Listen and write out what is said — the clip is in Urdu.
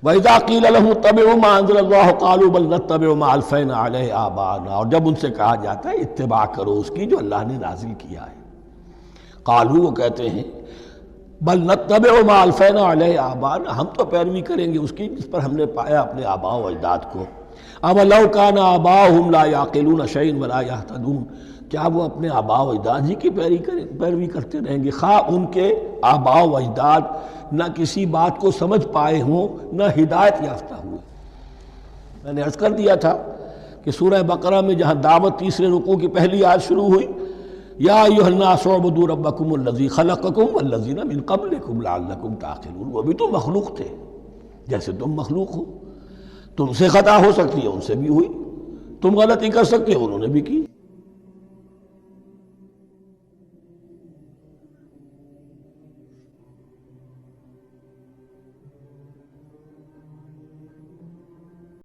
وَإِذَا قِيلَ لَهُمُ اتَّبِعُوا مَا أَنزَلَ اللَّهُ قَالُوا بَلْ نَتَّبِعُ مَا أَلْفَيْنَا عَلَيْهِ آبَاءَنَا، اور جب ان سے کہا جاتا ہے اتباع کرو اس کی جو اللہ نے نازل کیا ہے، قالوا وہ کہتے ہیں بل نتبع ما الفینا علیہ آباءنا، ہم تو پیروی کریں گے اس کی جس پر ہم نے پایا اپنے آباء و اجداد کو۔ اولو کان آباؤہم لا یعقلون شیئا ولا یہتدون، کیا وہ اپنے آباء و اجداد ہی کی پیروی کرتے رہیں گے، خواہ ان کے آباء و اجداد نہ کسی بات کو سمجھ پائے ہوں نہ ہدایت یافتہ ہوئے۔ میں نے عرض کر دیا تھا کہ سورہ بقرہ میں جہاں دعوت تیسرے رکوع کی پہلی آیت شروع ہوئی، یا ایھا الناس اعبدوا ربکم الذی خلقکم والذین من قبلکم لعلکم تعقلون، وہ بھی تو مخلوق تھے جیسے تم مخلوق ہو، تم سے خطا ہو سکتی ہے ان سے بھی ہوئی، تم غلطی کر سکتے ہو انہوں نے بھی کی۔